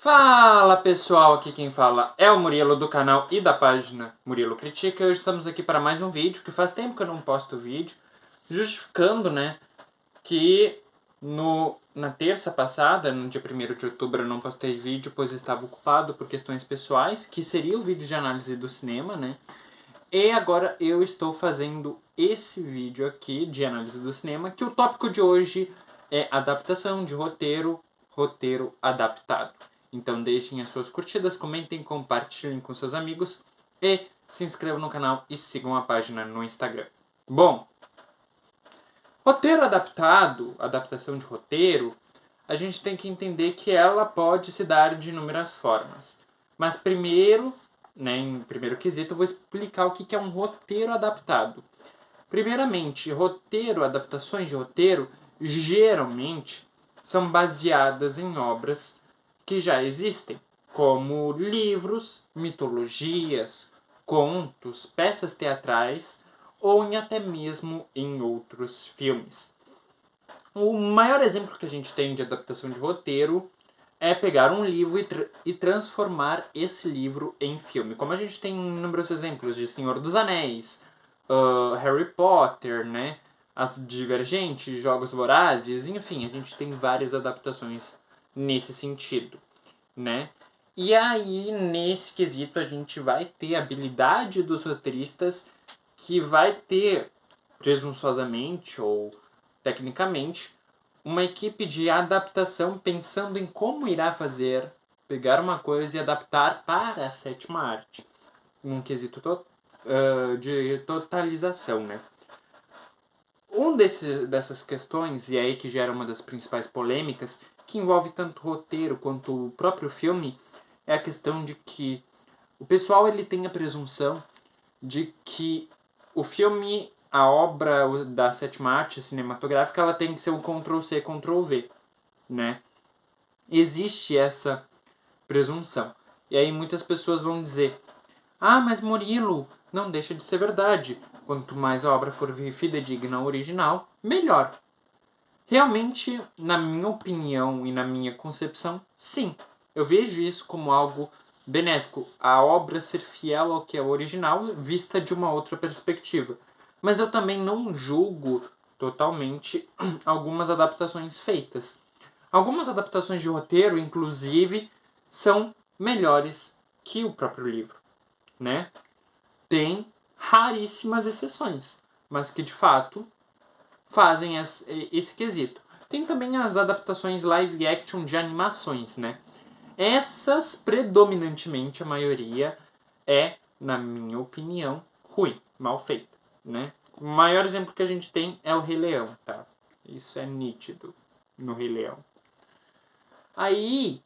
Fala pessoal, aqui quem fala é o Murilo do canal e da página Murilo Critica. Hoje estamos aqui para mais um vídeo, que faz tempo que eu não posto vídeo, justificando, que na terça passada, no dia 1º de outubro, eu não postei vídeo, pois eu estava ocupado por questões pessoais, que seria o vídeo de análise do cinema, E agora eu estou fazendo esse vídeo aqui de análise do cinema, que o tópico de hoje é adaptação de roteiro adaptado. Então deixem as suas curtidas, comentem, compartilhem com seus amigos e se inscrevam no canal e sigam a página no Instagram. Bom, roteiro adaptado, adaptação de roteiro, a gente tem que entender que ela pode se dar de inúmeras formas. Mas primeiro, em primeiro quesito, eu vou explicar o que é um roteiro adaptado. Primeiramente, adaptações de roteiro, geralmente são baseadas em obras que já existem, como livros, mitologias, contos, peças teatrais ou até mesmo em outros filmes. O maior exemplo que a gente tem de adaptação de roteiro é pegar um livro e transformar esse livro em filme. Como a gente tem inúmeros exemplos de Senhor dos Anéis, Harry Potter, As Divergentes, Jogos Vorazes, enfim, a gente tem várias adaptações nesse sentido, E aí, nesse quesito, a gente vai ter a habilidade dos roteiristas que vai ter, presunçosamente ou tecnicamente, uma equipe de adaptação pensando em como irá pegar uma coisa e adaptar para a sétima arte, num quesito de totalização, dessas questões, e é aí que gera uma das principais polêmicas, que envolve tanto o roteiro quanto o próprio filme, é a questão de que o pessoal ele tem a presunção de que o filme, a obra da sétima arte cinematográfica, ela tem que ser um Ctrl-C, Ctrl-V, Existe essa presunção. E aí muitas pessoas vão dizer: ah, mas Murilo, não deixa de ser verdade. Quanto mais a obra for fidedigna ao original, melhor. Realmente, na minha opinião e na minha concepção, sim. Eu vejo isso como algo benéfico. A obra ser fiel ao que é original, vista de uma outra perspectiva. Mas eu também não julgo totalmente algumas adaptações feitas. Algumas adaptações de roteiro, inclusive, são melhores que o próprio livro, Tem raríssimas exceções, mas que de fato fazem esse quesito. Tem também as adaptações live action de animações, Essas, predominantemente, a maioria é, na minha opinião, ruim, mal feita, O maior exemplo que a gente tem é o Rei Leão, tá? Isso é nítido no Rei Leão. Aí,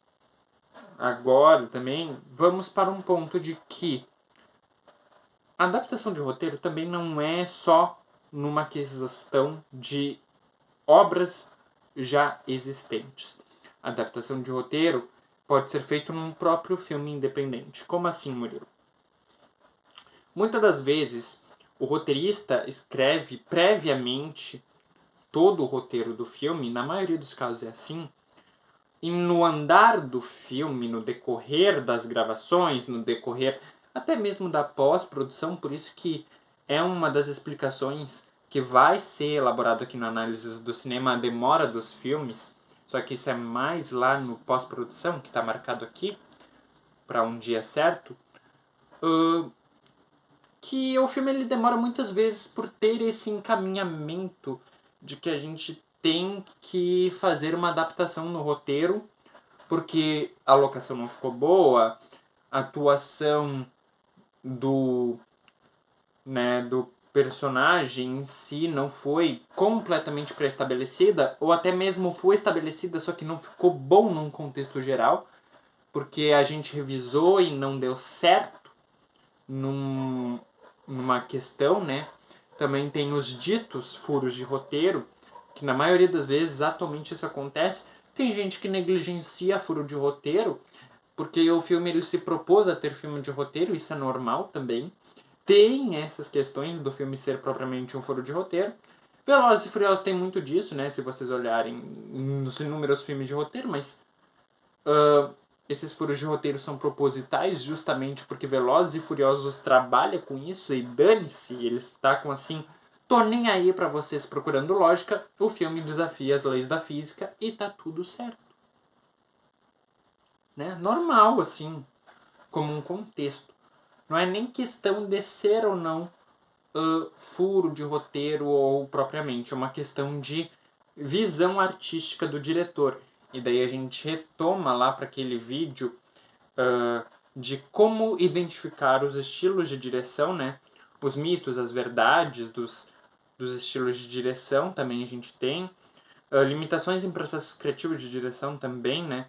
agora também, vamos para um ponto de que a adaptação de roteiro também não é só numa questão de obras já existentes. A adaptação de roteiro pode ser feita num próprio filme independente. Como assim, Murilo? Muitas das vezes, o roteirista escreve previamente todo o roteiro do filme, na maioria dos casos é assim, e no andar do filme, no decorrer das gravações, no decorrer até mesmo da pós-produção, por isso que é uma das explicações que vai ser elaborado aqui na análise do cinema, a demora dos filmes, só que isso é mais lá no pós-produção, que está marcado aqui, para um dia certo, que o filme ele demora muitas vezes por ter esse encaminhamento de que a gente tem que fazer uma adaptação no roteiro, porque a locação não ficou boa, a atuação do personagem em si não foi completamente pré-estabelecida, ou até mesmo foi estabelecida, só que não ficou bom num contexto geral, porque a gente revisou e não deu certo numa questão, Também tem os ditos furos de roteiro, que na maioria das vezes atualmente isso acontece. Tem gente que negligencia furo de roteiro, porque o filme ele se propôs a ter filme de roteiro, isso é normal também. Tem essas questões do filme ser propriamente um furo de roteiro. Velozes e Furiosos tem muito disso, se vocês olharem nos inúmeros filmes de roteiro, mas esses furos de roteiro são propositais justamente porque Velozes e Furiosos trabalha com isso e dane-se, eles tacam assim, tô nem aí pra vocês procurando lógica, o filme desafia as leis da física e tá tudo certo. Né? Normal, assim, como um contexto. Não é nem questão de ser ou não furo de roteiro ou propriamente, é uma questão de visão artística do diretor. E daí a gente retoma lá para aquele vídeo de como identificar os estilos de direção, né? Os mitos, as verdades dos estilos de direção também a gente tem. Limitações em processos criativos de direção também, né?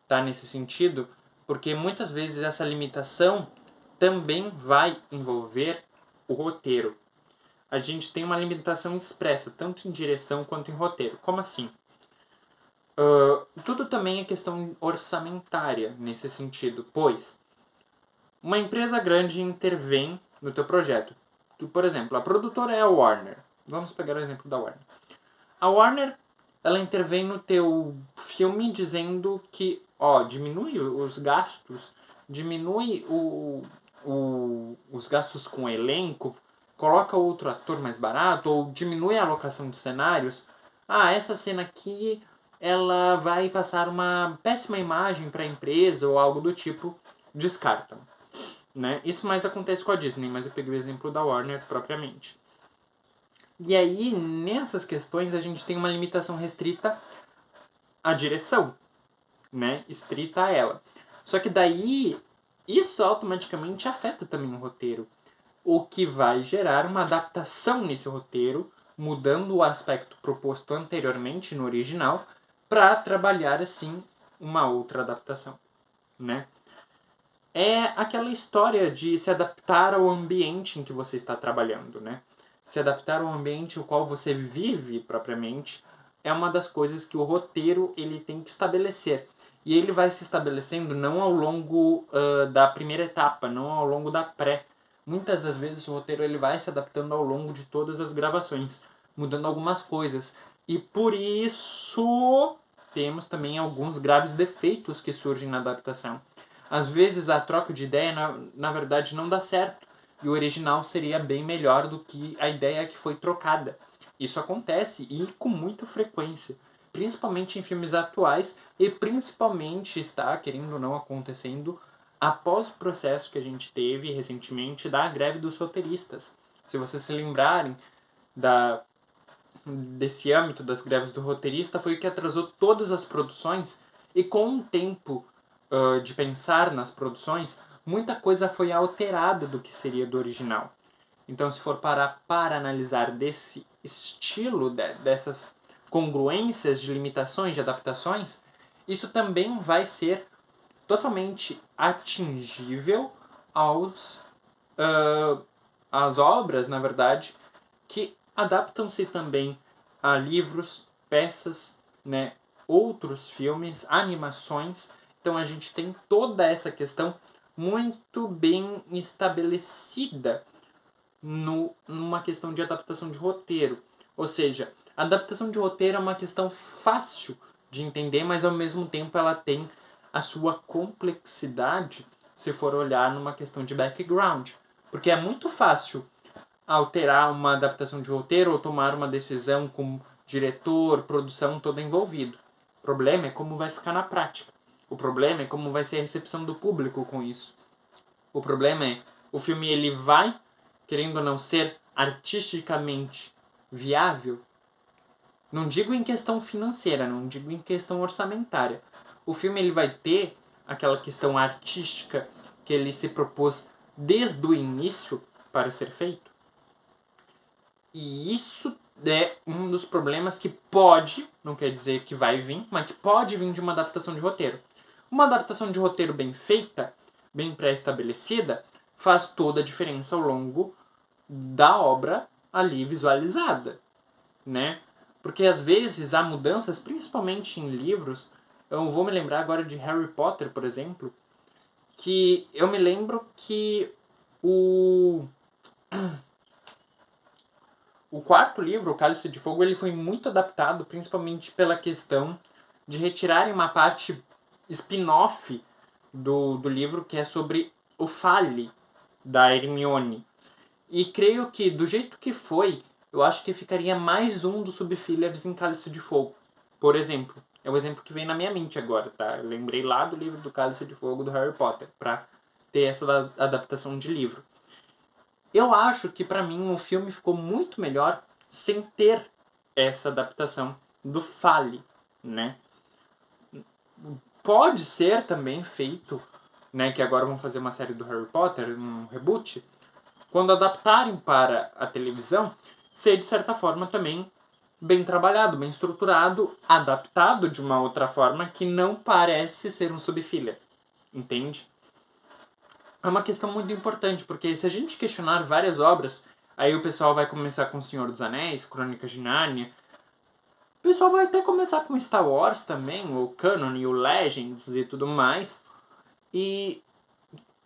Tá nesse sentido, porque muitas vezes essa limitação também vai envolver o roteiro. A gente tem uma limitação expressa, tanto em direção quanto em roteiro. Como assim? Tudo também é questão orçamentária nesse sentido, pois uma empresa grande intervém no teu projeto. Por exemplo, a produtora é a Warner. Vamos pegar o exemplo da Warner. A Warner, ela intervém no teu filme dizendo que, diminui os gastos, diminui os gastos com o elenco, coloca outro ator mais barato, ou diminui a alocação de cenários. Essa cena aqui, ela vai passar uma péssima imagem para a empresa, ou algo do tipo, descartam. Né? Isso mais acontece com a Disney, mas eu peguei o exemplo da Warner propriamente. E aí, nessas questões, a gente tem uma limitação restrita à direção, né? Estrita a ela. Só que daí, isso automaticamente afeta também o roteiro. O que vai gerar uma adaptação nesse roteiro, mudando o aspecto proposto anteriormente no original, para trabalhar, assim, uma outra adaptação, né? É aquela história de se adaptar ao ambiente em que você está trabalhando, né? Se adaptar ao ambiente no qual você vive propriamente é uma das coisas que o roteiro ele tem que estabelecer. E ele vai se estabelecendo não ao longo da primeira etapa, não ao longo da pré. Muitas das vezes o roteiro ele vai se adaptando ao longo de todas as gravações, mudando algumas coisas. E por isso temos também alguns graves defeitos que surgem na adaptação. Às vezes a troca de ideia na verdade não dá certo e o original seria bem melhor do que a ideia que foi trocada. Isso acontece e com muita frequência, principalmente em filmes atuais e principalmente está, querendo ou não, acontecendo após o processo que a gente teve recentemente da greve dos roteiristas. Se vocês se lembrarem desse âmbito das greves do roteirista, foi o que atrasou todas as produções e com o tempo de pensar nas produções, muita coisa foi alterada do que seria do original. Então, se for parar para analisar desse estilo, dessas congruências de limitações, de adaptações, isso também vai ser totalmente atingível às obras, na verdade, que adaptam-se também a livros, peças, né, outros filmes, animações. Então a gente tem toda essa questão muito bem estabelecida numa questão de adaptação de roteiro. Ou seja, a adaptação de roteiro é uma questão fácil de entender, mas ao mesmo tempo ela tem a sua complexidade se for olhar numa questão de background. Porque é muito fácil alterar uma adaptação de roteiro ou tomar uma decisão com diretor, produção todo envolvido. O problema é como vai ficar na prática. O problema é como vai ser a recepção do público com isso. O problema é o filme ele vai, querendo ou não, ser artisticamente viável. Não digo em questão financeira, não digo em questão orçamentária. O filme ele vai ter aquela questão artística que ele se propôs desde o início para ser feito. E isso é um dos problemas que pode, não quer dizer que vai vir, mas que pode vir de uma adaptação de roteiro. Uma adaptação de roteiro bem feita, bem pré-estabelecida, faz toda a diferença ao longo da obra ali visualizada, né? Porque às vezes há mudanças, principalmente em livros. Eu vou me lembrar agora de Harry Potter, por exemplo, que eu me lembro que o quarto livro, O Cálice de Fogo, ele foi muito adaptado, principalmente pela questão de retirarem uma parte spin-off do livro que é sobre o Fale, da Hermione. E creio que, do jeito que foi, eu acho que ficaria mais um dos subfillers em Cálice de Fogo. Por exemplo, é o exemplo que vem na minha mente agora, tá? Eu lembrei lá do livro do Cálice de Fogo do Harry Potter, pra ter essa adaptação de livro. Eu acho que pra mim o filme ficou muito melhor sem ter essa adaptação do Fale, né? Pode ser também feito, né, que agora vão fazer uma série do Harry Potter, um reboot, quando adaptarem para a televisão, ser de certa forma também bem trabalhado, bem estruturado, adaptado de uma outra forma que não parece ser um subfiller, entende? É uma questão muito importante, porque se a gente questionar várias obras, aí o pessoal vai começar com O Senhor dos Anéis, Crônicas de Nárnia, o pessoal vai até começar com Star Wars também, o Canon e o Legends e tudo mais, e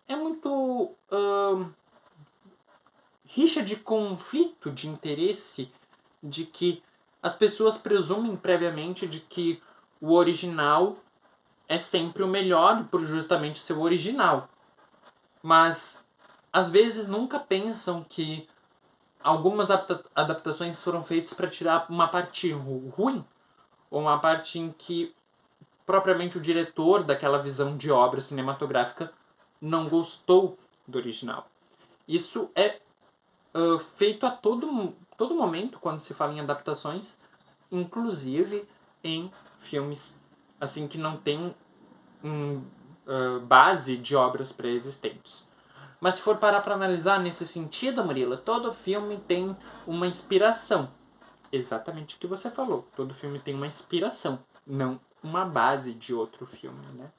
é muito rixa de conflito de interesse, de que as pessoas presumem previamente de que o original é sempre o melhor por justamente ser o original. Mas às vezes nunca pensam que algumas adaptações foram feitas para tirar uma parte ruim, ou uma parte em que propriamente o diretor daquela visão de obra cinematográfica não gostou do original. Isso é feito a todo momento quando se fala em adaptações, inclusive em filmes assim que não tem base de obras pré-existentes. Mas se for parar para analisar nesse sentido, Murilo, todo filme tem uma inspiração. Exatamente o que você falou. Todo filme tem uma inspiração, não uma base de outro filme, né?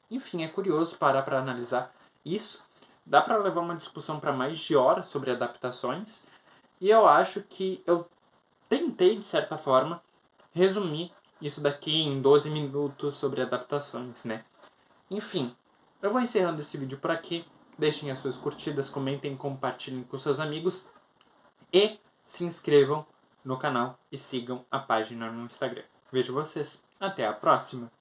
Enfim, é curioso parar para analisar isso. Dá para levar uma discussão para mais de horas sobre adaptações. E eu acho que eu tentei, de certa forma, resumir isso daqui em 12 minutos sobre adaptações, né? Enfim, eu vou encerrando esse vídeo por aqui. Deixem as suas curtidas, comentem, compartilhem com seus amigos e se inscrevam no canal e sigam a página no Instagram. Vejo vocês. Até a próxima!